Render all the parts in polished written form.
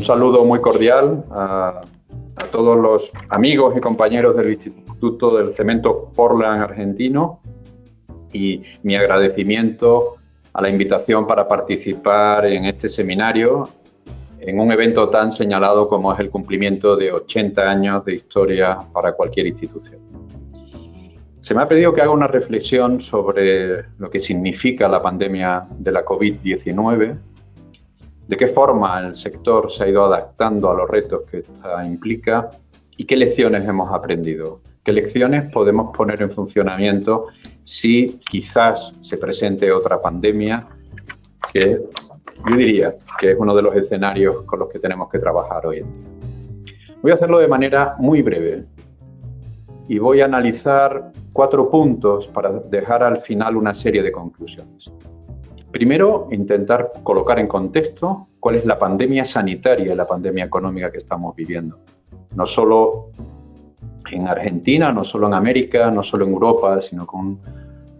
saludo muy cordial a todos los amigos y compañeros del Instituto del Cemento Portland argentino y mi agradecimiento a la invitación para participar en este seminario en un evento tan señalado como es el cumplimiento de 80 años de historia para cualquier institución. Se me ha pedido que haga una reflexión sobre lo que significa la pandemia de la COVID-19, de qué forma el sector se ha ido adaptando a los retos que esta implica y qué lecciones hemos aprendido, qué lecciones podemos poner en funcionamiento si quizás se presente otra pandemia, que yo diría que es uno de los escenarios con los que tenemos que trabajar hoy en día. Voy a hacerlo de manera muy breve y voy a analizar 4 puntos para dejar al final una serie de conclusiones. Primero, intentar colocar en contexto cuál es la pandemia sanitaria y la pandemia económica que estamos viviendo. No solo en Argentina, no solo en América, no solo en Europa, sino con un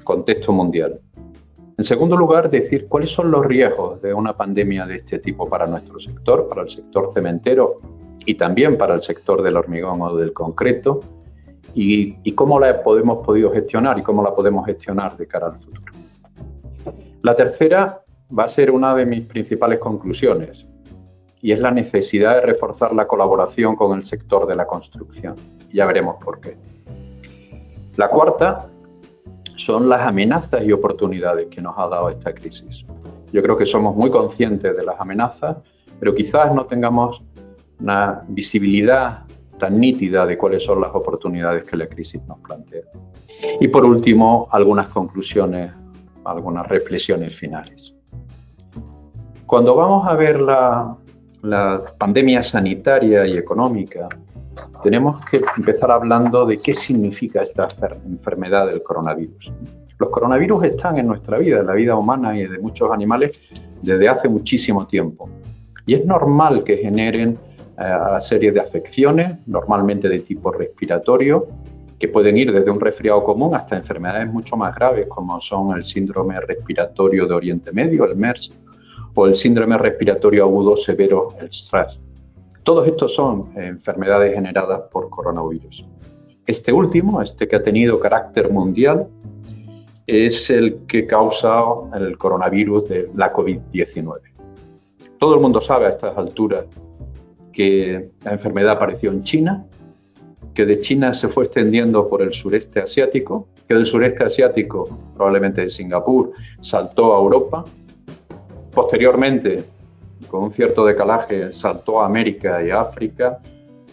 contexto mundial. En segundo lugar, decir cuáles son los riesgos de una pandemia de este tipo para nuestro sector, para el sector cementero y también para el sector del hormigón o del concreto, y cómo la hemos podido gestionar y cómo la podemos gestionar de cara al futuro. La tercera va a ser una de mis principales conclusiones y es la necesidad de reforzar la colaboración con el sector de la construcción. Ya veremos por qué. La cuarta son las amenazas y oportunidades que nos ha dado esta crisis. Yo creo que somos muy conscientes de las amenazas, pero quizás no tengamos una visibilidad tan nítida de cuáles son las oportunidades que la crisis nos plantea. Y por último, algunas conclusiones, algunas reflexiones finales. Cuando vamos a ver la pandemia sanitaria y económica, tenemos que empezar hablando de qué significa esta enfermedad del coronavirus. Los coronavirus están en nuestra vida, en la vida humana y de muchos animales desde hace muchísimo tiempo. Y es normal que generen a serie de afecciones, normalmente de tipo respiratorio, que pueden ir desde un resfriado común hasta enfermedades mucho más graves, como son el síndrome respiratorio de Oriente Medio, el MERS, o el síndrome respiratorio agudo severo, el SRAS. Todos estos son enfermedades generadas por coronavirus. Este último, que ha tenido carácter mundial, es el que causa el coronavirus de la COVID-19. Todo el mundo sabe a estas alturas que la enfermedad apareció en China, que de China se fue extendiendo por el sureste asiático, que del sureste asiático, probablemente de Singapur, saltó a Europa. Posteriormente, con un cierto decalaje, saltó a América y a África,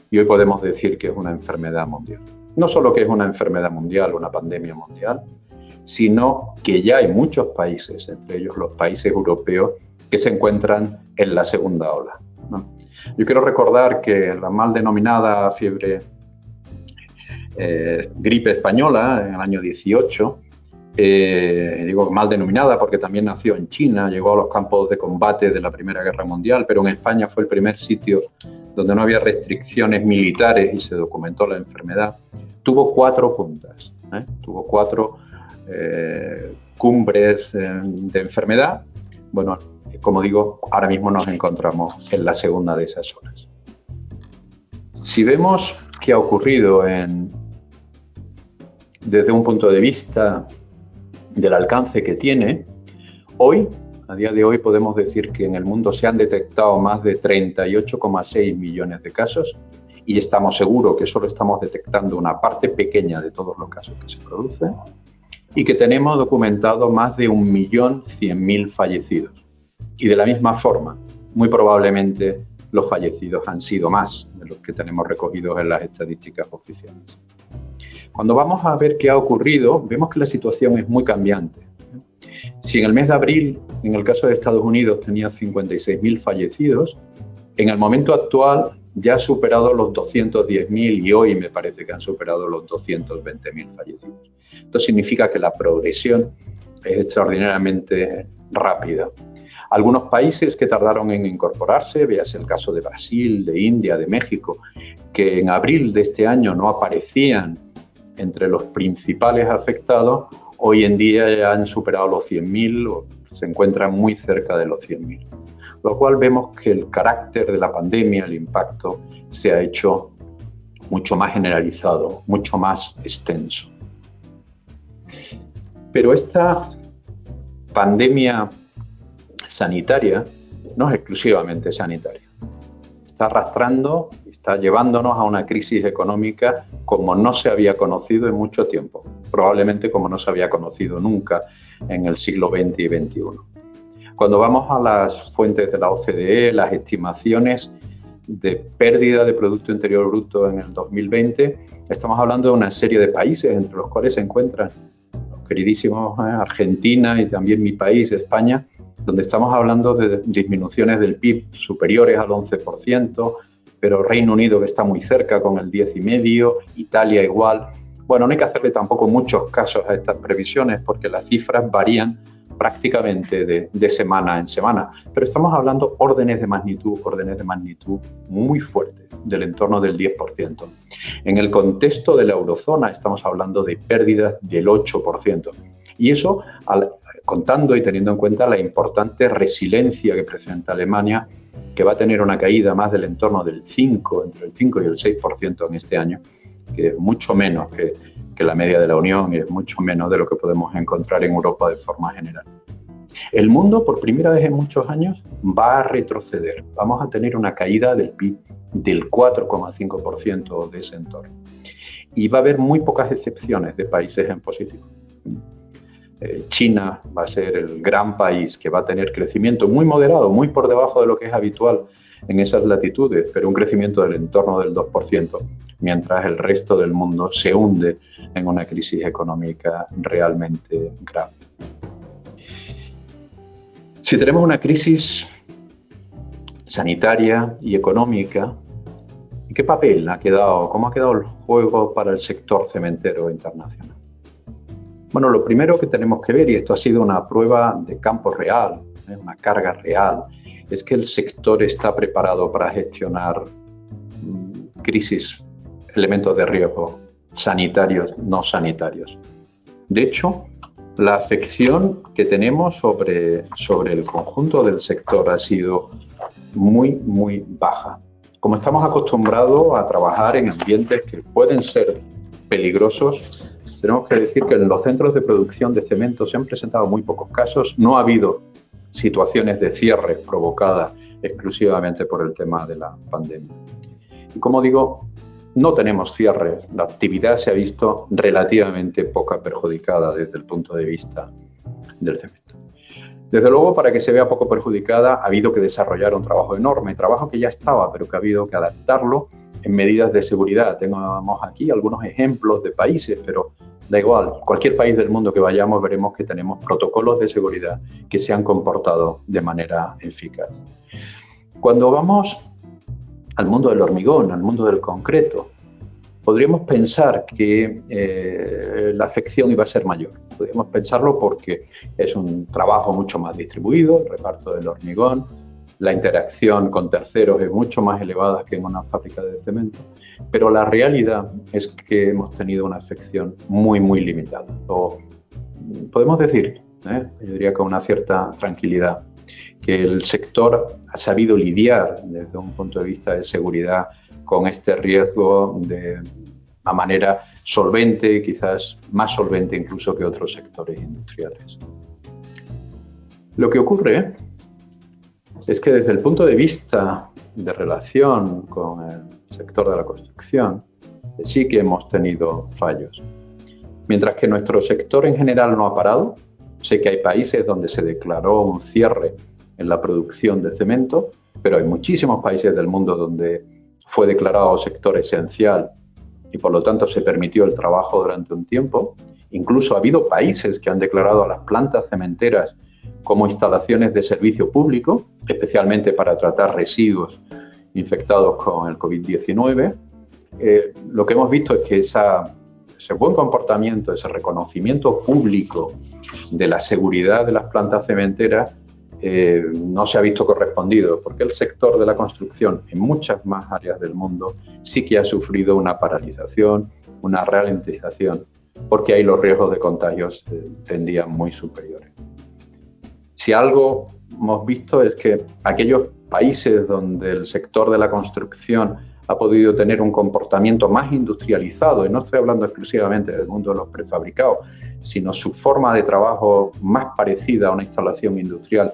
y hoy podemos decir que es una enfermedad mundial. No solo que es una enfermedad mundial, una pandemia mundial, sino que ya hay muchos países, entre ellos los países europeos, que se encuentran en la segunda ola, ¿no? Yo quiero recordar que la mal denominada gripe española en el año 18, digo mal denominada porque también nació en China, llegó a los campos de combate de la Primera Guerra Mundial, pero en España fue el primer sitio donde no había restricciones militares y se documentó la enfermedad. Tuvo 4 puntas, tuvo 4 cumbres de enfermedad. Bueno, como digo, ahora mismo nos encontramos en la segunda de esas olas. Si vemos qué ha ocurrido desde un punto de vista del alcance que tiene, hoy, a día de hoy, podemos decir que en el mundo se han detectado más de 38,6 millones de casos y estamos seguros que solo estamos detectando una parte pequeña de todos los casos que se producen y que tenemos documentado más de 1.100.000 fallecidos. Y de la misma forma, muy probablemente los fallecidos han sido más de los que tenemos recogidos en las estadísticas oficiales. Cuando vamos a ver qué ha ocurrido, vemos que la situación es muy cambiante. Si en el mes de abril, en el caso de Estados Unidos, tenía 56.000 fallecidos, en el momento actual ya ha superado los 210.000 y hoy me parece que han superado los 220.000 fallecidos. Esto significa que la progresión es extraordinariamente rápida. Algunos países que tardaron en incorporarse, véase el caso de Brasil, de India, de México, que en abril de este año no aparecían entre los principales afectados, hoy en día ya han superado los 100.000 o se encuentran muy cerca de los 100.000. lo cual vemos que el carácter de la pandemia, el impacto, se ha hecho mucho más generalizado, mucho más extenso. Pero esta pandemia sanitaria no es exclusivamente sanitaria. Está arrastrando, está llevándonos a una crisis económica como no se había conocido en mucho tiempo, probablemente como no se había conocido nunca en el siglo XX y XXI. Cuando vamos a las fuentes de la OCDE, las estimaciones de pérdida de Producto Interior Bruto en el 2020, estamos hablando de una serie de países, entre los cuales se encuentran los queridísimos Argentina y también mi país, España, donde estamos hablando de disminuciones del PIB superiores al 11%, pero Reino Unido que está muy cerca con el 10,5%, Italia igual. Bueno, no hay que hacerle tampoco muchos casos a estas previsiones porque las cifras varían prácticamente de semana en semana, pero estamos hablando órdenes de magnitud muy fuertes, del entorno del 10%. En el contexto de la eurozona estamos hablando de pérdidas del 8%. Y eso, contando y teniendo en cuenta la importante resiliencia que presenta Alemania, que va a tener una caída más del entorno del 5, entre el 5 y el 6% en este año, que es mucho menos que la media de la Unión y es mucho menos de lo que podemos encontrar en Europa de forma general. El mundo, por primera vez en muchos años, va a retroceder. Vamos a tener una caída del PIB del 4,5% de ese entorno. Y va a haber muy pocas excepciones de países en positivo. China va a ser el gran país que va a tener crecimiento muy moderado, muy por debajo de lo que es habitual en esas latitudes, pero un crecimiento del entorno del 2%, mientras el resto del mundo se hunde en una crisis económica realmente grave. Si tenemos una crisis sanitaria y económica, ¿qué papel ha quedado? ¿Cómo ha quedado el juego para el sector cementero internacional? Bueno, lo primero que tenemos que ver, y esto ha sido una prueba de campo real, una carga real, es que el sector está preparado para gestionar crisis, elementos de riesgo sanitarios, no sanitarios. De hecho, la afección que tenemos sobre el conjunto del sector ha sido muy, muy baja. Como estamos acostumbrados a trabajar en ambientes que pueden ser peligrosos, tenemos que decir que en los centros de producción de cemento se han presentado muy pocos casos, no ha habido situaciones de cierre provocadas exclusivamente por el tema de la pandemia. Y como digo, no tenemos cierre, la actividad se ha visto relativamente poca perjudicada desde el punto de vista del cemento. Desde luego, para que se vea poco perjudicada, ha habido que desarrollar un trabajo enorme, trabajo que ya estaba, pero que ha habido que adaptarlo en medidas de seguridad. Tenemos aquí algunos ejemplos de países, pero da igual, cualquier país del mundo que vayamos veremos que tenemos protocolos de seguridad que se han comportado de manera eficaz. Cuando vamos al mundo del hormigón, al mundo del concreto, podríamos pensar que la afección iba a ser mayor. Podríamos pensarlo porque es un trabajo mucho más distribuido, el reparto del hormigón, la interacción con terceros es mucho más elevada que en una fábrica de cemento, pero la realidad es que hemos tenido una afección muy, muy limitada. O podemos decir, yo diría con una cierta tranquilidad, que el sector ha sabido lidiar desde un punto de vista de seguridad con este riesgo de una manera solvente, quizás más solvente incluso que otros sectores industriales. Lo que ocurre es que desde el punto de vista de relación con el sector de la construcción, sí que hemos tenido fallos. Mientras que nuestro sector en general no ha parado, sé que hay países donde se declaró un cierre en la producción de cemento, pero hay muchísimos países del mundo donde fue declarado sector esencial y por lo tanto se permitió el trabajo durante un tiempo. Incluso ha habido países que han declarado a las plantas cementeras como instalaciones de servicio público, especialmente para tratar residuos infectados con el COVID-19. Lo que hemos visto es que ese buen comportamiento, ese reconocimiento público de la seguridad de las plantas cementeras no se ha visto correspondido, porque el sector de la construcción en muchas más áreas del mundo sí que ha sufrido una paralización, una ralentización, porque ahí los riesgos de contagios tendían muy superiores. Si algo hemos visto es que aquellos países donde el sector de la construcción ha podido tener un comportamiento más industrializado, y no estoy hablando exclusivamente del mundo de los prefabricados, sino su forma de trabajo más parecida a una instalación industrial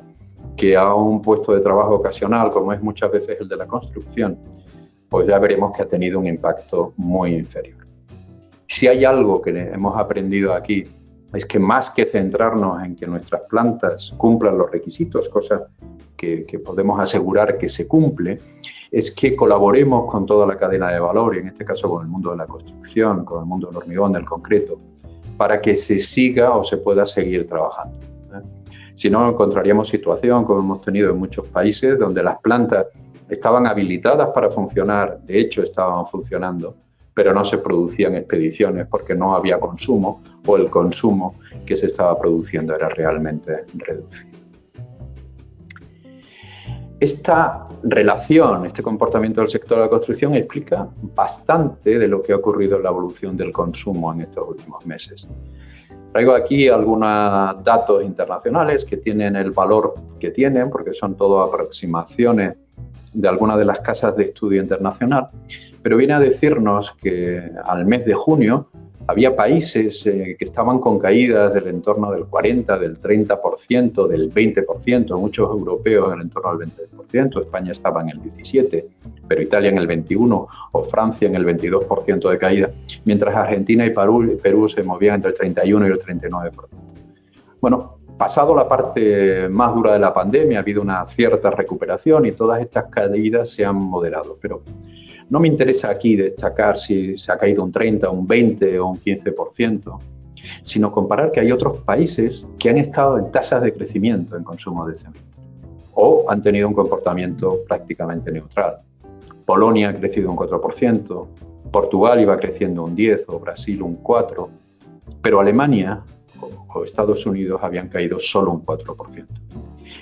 que a un puesto de trabajo ocasional, como es muchas veces el de la construcción, pues ya veremos que ha tenido un impacto muy inferior. Si hay algo que hemos aprendido aquí, es que más que centrarnos en que nuestras plantas cumplan los requisitos, cosa que podemos asegurar que se cumple, es que colaboremos con toda la cadena de valor, y en este caso con el mundo de la construcción, con el mundo del hormigón, del concreto, para que se siga o se pueda seguir trabajando. Si no, encontraríamos situación, como hemos tenido en muchos países, donde las plantas estaban habilitadas para funcionar, de hecho estaban funcionando, pero no se producían expediciones porque no había consumo, o el consumo que se estaba produciendo era realmente reducido. Esta relación, este comportamiento del sector de la construcción explica bastante de lo que ha ocurrido en la evolución del consumo en estos últimos meses. Traigo aquí algunos datos internacionales que tienen el valor que tienen, porque son todo aproximaciones de algunas de las casas de estudio internacional, pero viene a decirnos que al mes de junio había países que estaban con caídas del entorno del 40%, del 30%, del 20%, muchos europeos en el entorno del 20%, España estaba en el 17%, pero Italia en el 21% o Francia en el 22% de caída, mientras Argentina y Perú se movían entre el 31% y el 39%. Bueno, pasado la parte más dura de la pandemia, ha habido una cierta recuperación y todas estas caídas se han moderado, pero no me interesa aquí destacar si se ha caído un 30, un 20 o un 15%, sino comparar que hay otros países que han estado en tasas de crecimiento en consumo de cemento o han tenido un comportamiento prácticamente neutral. Polonia ha crecido un 4%, Portugal iba creciendo un 10% o Brasil un 4%, pero Alemania o Estados Unidos habían caído solo un 4%.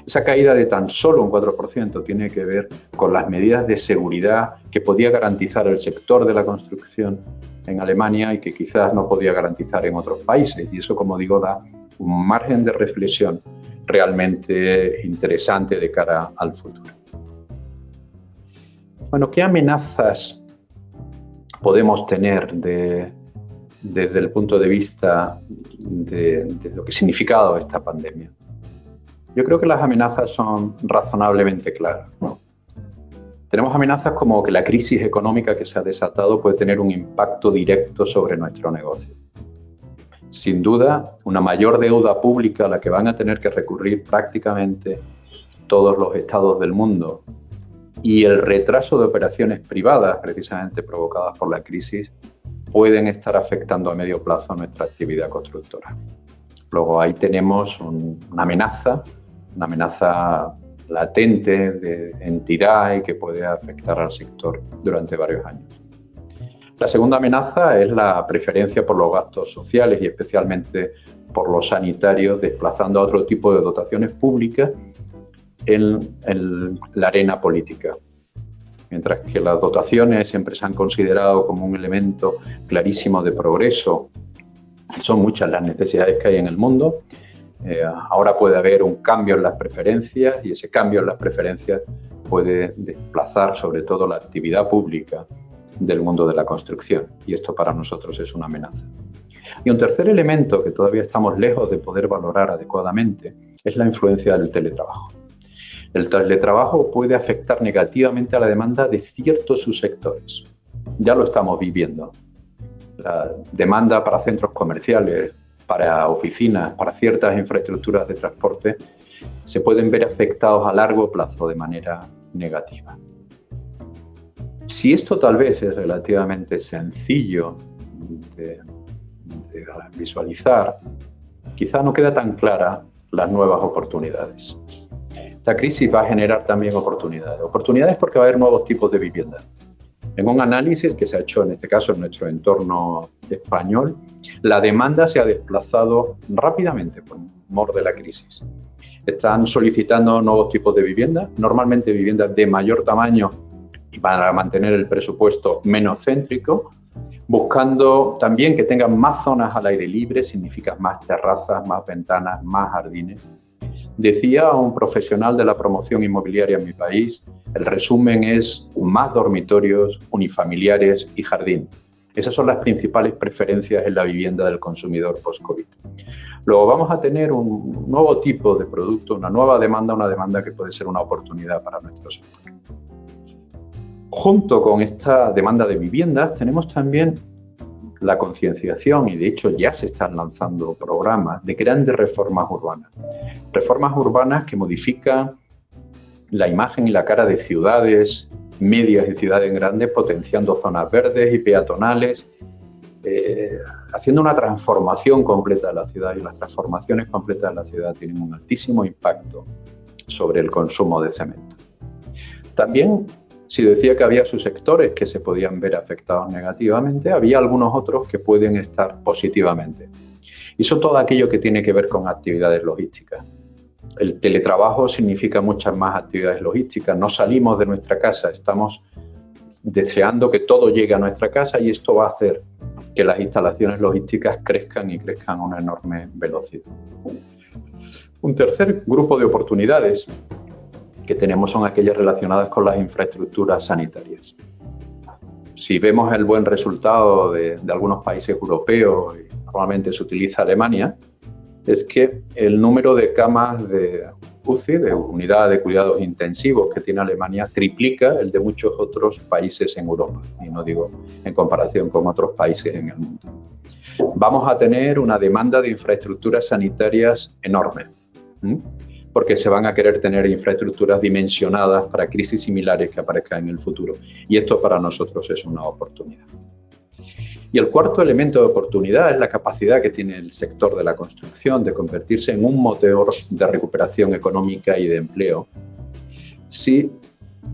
Esa caída de tan solo un 4% tiene que ver con las medidas de seguridad que podía garantizar el sector de la construcción en Alemania y que quizás no podía garantizar en otros países. Y eso, como digo, da un margen de reflexión realmente interesante de cara al futuro. Bueno, ¿qué amenazas podemos tener desde el punto de vista de lo que ha significado esta pandemia? Yo creo que las amenazas son razonablemente claras, ¿no? Tenemos amenazas como que la crisis económica que se ha desatado puede tener un impacto directo sobre nuestro negocio. Sin duda, una mayor deuda pública a la que van a tener que recurrir prácticamente todos los estados del mundo y el retraso de operaciones privadas, precisamente provocadas por la crisis, pueden estar afectando a medio plazo nuestra actividad constructora. Luego ahí tenemos una amenaza latente de entidad y que puede afectar al sector durante varios años. La segunda amenaza es la preferencia por los gastos sociales y especialmente por los sanitarios, desplazando a otro tipo de dotaciones públicas en la arena política. Mientras que las dotaciones siempre se han considerado como un elemento clarísimo de progreso, son muchas las necesidades que hay en el mundo, ahora puede haber un cambio en las preferencias y ese cambio en las preferencias puede desplazar sobre todo la actividad pública del mundo de la construcción y esto para nosotros es una amenaza. Y un tercer elemento que todavía estamos lejos de poder valorar adecuadamente es la influencia del teletrabajo. El teletrabajo puede afectar negativamente a la demanda de ciertos subsectores. Ya lo estamos viviendo. La demanda para centros comerciales, para oficinas, para ciertas infraestructuras de transporte, se pueden ver afectados a largo plazo de manera negativa. Si esto tal vez es relativamente sencillo de visualizar, quizá no queda tan clara las nuevas oportunidades. Esta crisis va a generar también oportunidades. Oportunidades porque va a haber nuevos tipos de vivienda. En un análisis que se ha hecho, en este caso, en nuestro entorno español, la demanda se ha desplazado rápidamente por mor de la crisis. Están solicitando nuevos tipos de vivienda, normalmente viviendas de mayor tamaño y para mantener el presupuesto menos céntrico, buscando también que tengan más zonas al aire libre, significa más terrazas, más ventanas, más jardines. Decía un profesional de la promoción inmobiliaria en mi país, el resumen es más dormitorios, unifamiliares y jardín. Esas son las principales preferencias en la vivienda del consumidor post-COVID. Luego vamos a tener un nuevo tipo de producto, una nueva demanda, una demanda que puede ser una oportunidad para nuestro sector. Junto con esta demanda de viviendas tenemos también la concienciación, y de hecho ya se están lanzando programas de grandes reformas urbanas. Reformas urbanas que modifican la imagen y la cara de ciudades medias y ciudades grandes, potenciando zonas verdes y peatonales, haciendo una transformación completa de la ciudad, y las transformaciones completas de la ciudad tienen un altísimo impacto sobre el consumo de cemento. También, si decía que había subsectores que se podían ver afectados negativamente, había algunos otros que pueden estar positivamente. Y son todo aquello que tiene que ver con actividades logísticas. El teletrabajo significa muchas más actividades logísticas. No salimos de nuestra casa, estamos deseando que todo llegue a nuestra casa, y esto va a hacer que las instalaciones logísticas crezcan y crezcan a una enorme velocidad. Un tercer grupo de oportunidades que tenemos son aquellas relacionadas con las infraestructuras sanitarias. Si vemos el buen resultado de algunos países europeos, y normalmente se utiliza Alemania, es que el número de camas de UCI, de unidad de cuidados intensivos, que tiene Alemania, triplica el de muchos otros países en Europa, y no digo en comparación con otros países en el mundo. Vamos a tener una demanda de infraestructuras sanitarias enorme, porque se van a querer tener infraestructuras dimensionadas para crisis similares que aparezcan en el futuro, y esto para nosotros es una oportunidad. Y el cuarto elemento de oportunidad es la capacidad que tiene el sector de la construcción de convertirse en un motor de recuperación económica y de empleo. Si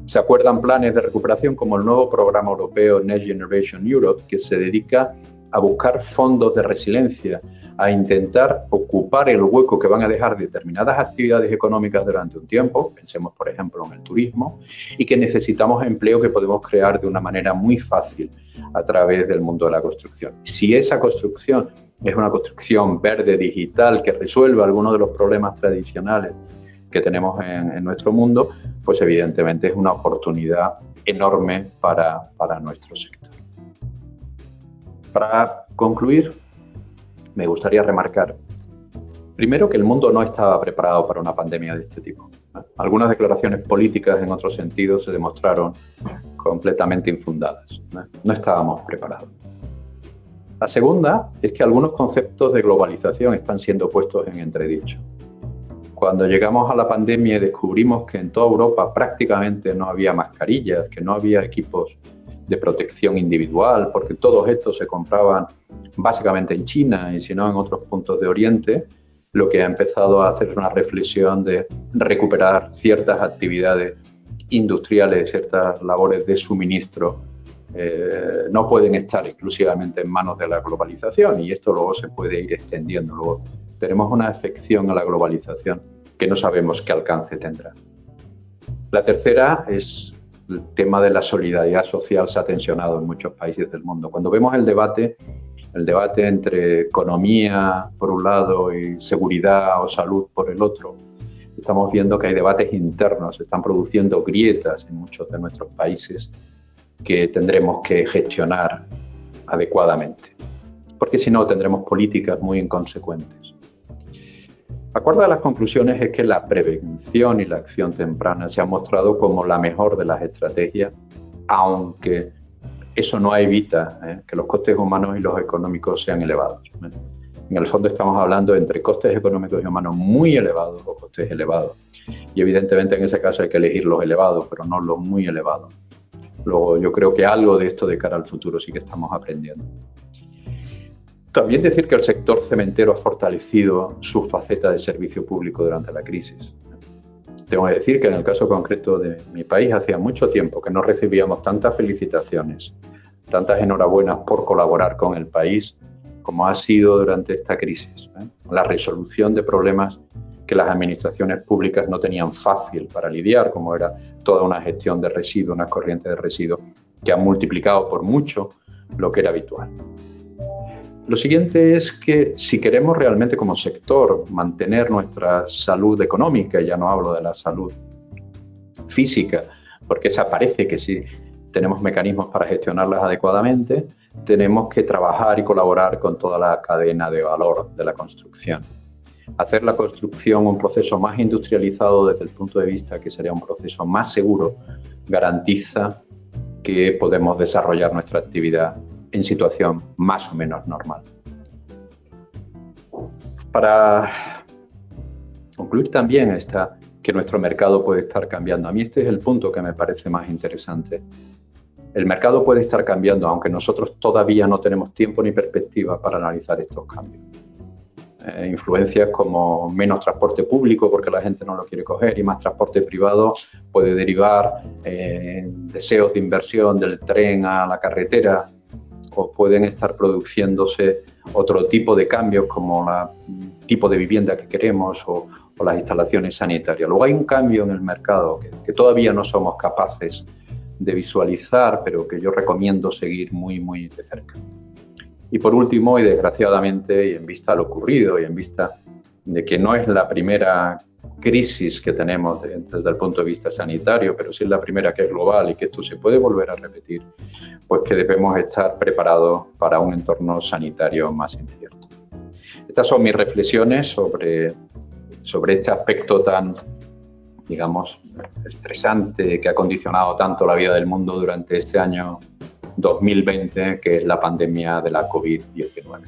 se acuerdan planes de recuperación como el nuevo programa europeo Next Generation Europe, que se dedica a buscar fondos de resiliencia, a intentar ocupar el hueco que van a dejar determinadas actividades económicas durante un tiempo, pensemos por ejemplo en el turismo, y que necesitamos empleo que podemos crear de una manera muy fácil a través del mundo de la construcción. Si esa construcción es una construcción verde, digital, que resuelve algunos de los problemas tradicionales que tenemos en nuestro mundo, pues evidentemente es una oportunidad enorme para nuestro sector. Para concluir, me gustaría remarcar, primero, que el mundo no estaba preparado para una pandemia de este tipo. Algunas declaraciones políticas en otros sentidos se demostraron completamente infundadas. No estábamos preparados. La segunda es que algunos conceptos de globalización están siendo puestos en entredicho. Cuando llegamos a la pandemia y descubrimos que en toda Europa prácticamente no había mascarillas, que no había equipos de protección individual, porque todos estos se compraban básicamente en China y si no en otros puntos de Oriente, lo que ha empezado a hacer es una reflexión de recuperar ciertas actividades industriales, ciertas labores de suministro, no pueden estar exclusivamente en manos de la globalización, y esto luego se puede ir extendiendo. Luego tenemos una afección a la globalización que no sabemos qué alcance tendrá. La tercera es el tema de la solidaridad social. Se ha tensionado en muchos países del mundo. Cuando vemos el debate entre economía por un lado y seguridad o salud por el otro, estamos viendo que hay debates internos, se están produciendo grietas en muchos de nuestros países que tendremos que gestionar adecuadamente, porque si no tendremos políticas muy inconsecuentes. La cuarta de las conclusiones es que la prevención y la acción temprana se han mostrado como la mejor de las estrategias, aunque eso no evita que los costes humanos y los económicos sean elevados. En el fondo estamos hablando entre costes económicos y humanos muy elevados o costes elevados. Y evidentemente en ese caso hay que elegir los elevados, pero no los muy elevados. Luego yo creo que algo de esto de cara al futuro sí que estamos aprendiendo. También decir que el sector cementero ha fortalecido su faceta de servicio público durante la crisis. Tengo que decir que en el caso concreto de mi país hacía mucho tiempo que no recibíamos tantas felicitaciones, tantas enhorabuenas por colaborar con el país como ha sido durante esta crisis. La resolución de problemas que las administraciones públicas no tenían fácil para lidiar, como era toda una gestión de residuos, una corriente de residuos que han multiplicado por mucho lo que era habitual. Lo siguiente es que si queremos realmente como sector mantener nuestra salud económica, ya no hablo de la salud física, porque esa parece que sí tenemos mecanismos para gestionarlas adecuadamente, tenemos que trabajar y colaborar con toda la cadena de valor de la construcción. Hacer la construcción un proceso más industrializado desde el punto de vista que sería un proceso más seguro garantiza que podemos desarrollar nuestra actividad en situación más o menos normal. Para concluir también está que nuestro mercado puede estar cambiando. A mí este es el punto que me parece más interesante. El mercado puede estar cambiando, aunque nosotros todavía no tenemos tiempo ni perspectiva para analizar estos cambios. Influencias como menos transporte público porque la gente no lo quiere coger y más transporte privado puede derivar deseos de inversión del tren a la carretera, o pueden estar produciéndose otro tipo de cambios como el tipo de vivienda que queremos o las instalaciones sanitarias. Luego hay un cambio en el mercado que todavía no somos capaces de visualizar, pero que yo recomiendo seguir muy, muy de cerca. Y por último, y desgraciadamente, y en vista de lo ocurrido y en vista de que no es la primera crisis que tenemos desde el punto de vista sanitario, pero sí es la primera que es global y que esto se puede volver a repetir, pues que debemos estar preparados para un entorno sanitario más incierto. Estas son mis reflexiones sobre este aspecto tan, digamos, estresante que ha condicionado tanto la vida del mundo durante este año 2020, que es la pandemia de la COVID-19.